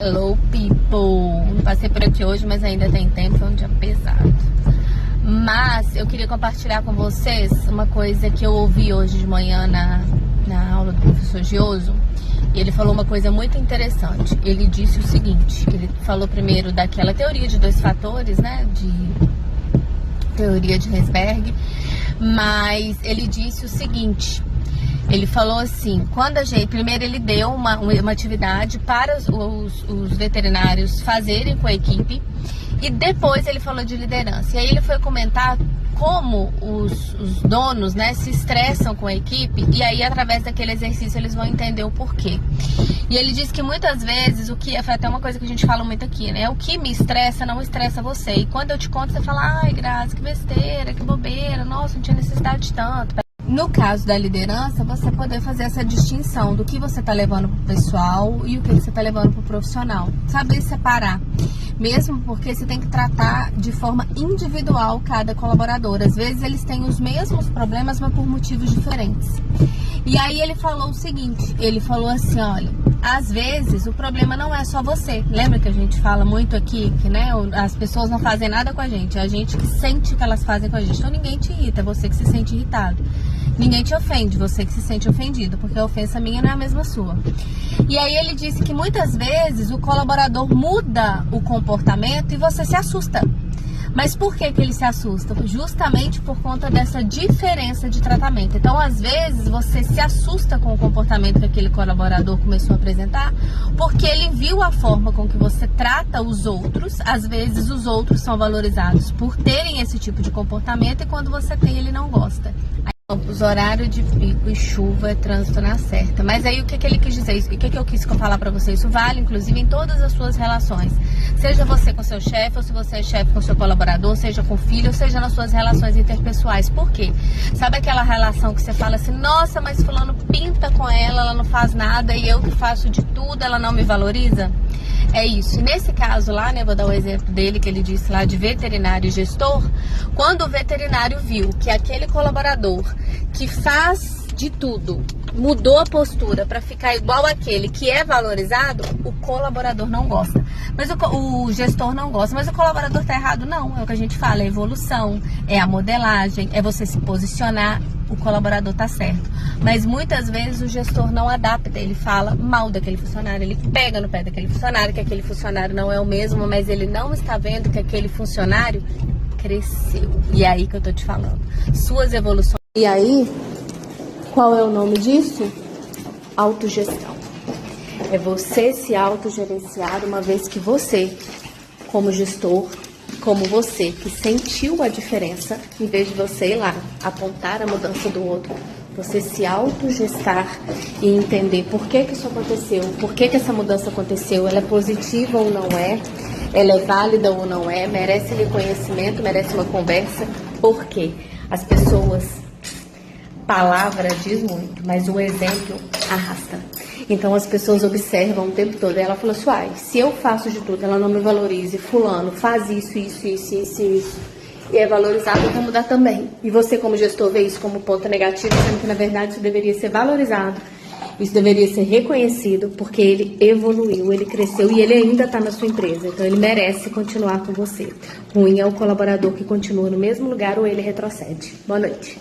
Hello, people! Passei por aqui hoje, mas ainda tem tempo, é um dia pesado. Mas eu queria compartilhar com vocês uma coisa que eu ouvi hoje de manhã na aula do professor Gioso. E ele falou uma coisa muito interessante. Ele disse o seguinte, ele falou primeiro daquela teoria de 2 fatores, né? De teoria de Herzberg. Mas ele disse o seguinte... Ele falou assim, primeiro ele deu uma atividade para os veterinários fazerem com a equipe, e depois ele falou de liderança. E aí ele foi comentar como os donos, né, se estressam com a equipe, e aí através daquele exercício eles vão entender o porquê. E ele disse que muitas vezes, foi até uma coisa que a gente fala muito aqui, né, o que me estressa não estressa você. E quando eu te conto, você fala, ai, Grazi, que besteira, que bobeira, nossa, não tinha necessidade de tanto. No caso da liderança, você poder fazer essa distinção do que você está levando para o pessoal e o que você está levando para o profissional. Saber separar. Mesmo porque você tem que tratar de forma individual cada colaborador. Às vezes eles têm os mesmos problemas, mas por motivos diferentes. E aí ele falou o seguinte, ele falou assim, olha, às vezes o problema não é só você. Lembra que a gente fala muito aqui que, né, as pessoas não fazem nada com a gente, é a gente que sente que elas fazem com a gente. Então ninguém te irrita, é você que se sente irritado. Ninguém te ofende, você que se sente ofendido, porque a ofensa minha não é a mesma sua. E aí ele disse que muitas vezes o colaborador muda o comportamento e você se assusta. Mas por que ele se assusta? Justamente por conta dessa diferença de tratamento. Então, às vezes, você se assusta com o comportamento que aquele colaborador começou a apresentar, porque ele viu a forma com que você trata os outros. Às vezes, os outros são valorizados por terem esse tipo de comportamento, e quando você tem, ele não gosta. Os horários de pico e chuva é trânsito na certa. Mas aí o que ele quis dizer? O que eu quis falar pra você? Isso vale, inclusive, em todas as suas relações. Seja você com seu chefe, ou se você é chefe com seu colaborador, seja com filho, ou seja nas suas relações interpessoais. Por quê? Sabe aquela relação que você fala assim, nossa, mas fulano pinta com ela não faz nada, e eu que faço de tudo, ela não me valoriza? É isso. Nesse caso lá, né, vou dar o exemplo dele, que ele disse lá de veterinário e gestor. Quando o veterinário viu que aquele colaborador que faz de tudo mudou a postura para ficar igual àquele que é valorizado, o colaborador não gosta. Mas o gestor não gosta. Mas o colaborador tá errado? Não. É o que a gente fala, é evolução, é a modelagem, é você se posicionar. O colaborador tá certo. Mas muitas vezes o gestor não adapta, ele fala mal daquele funcionário, ele pega no pé daquele funcionário, que aquele funcionário não é o mesmo, mas ele não está vendo que aquele funcionário cresceu. E é aí que eu tô te falando. Suas evoluções. E aí, qual é o nome disso? Autogestão. É você se autogerenciar, uma vez que você, como gestor, como você que sentiu a diferença, em vez de você ir lá apontar a mudança do outro, você se autogestar e entender por que isso aconteceu, por que essa mudança aconteceu, ela é positiva ou não é, ela é válida ou não é, merece reconhecimento, merece uma conversa. Por quê? As pessoas, palavra diz muito, mas o exemplo arrasta. Então as pessoas observam o tempo todo. Ela falou assim, uai, se eu faço de tudo, ela não me valorize, fulano faz isso, e é valorizado, eu vou mudar também. E você como gestor vê isso como ponto negativo, sendo que na verdade isso deveria ser valorizado, isso deveria ser reconhecido, porque ele evoluiu, ele cresceu e ele ainda está na sua empresa. Então ele merece continuar com você. Ruim é o colaborador que continua no mesmo lugar ou ele retrocede. Boa noite.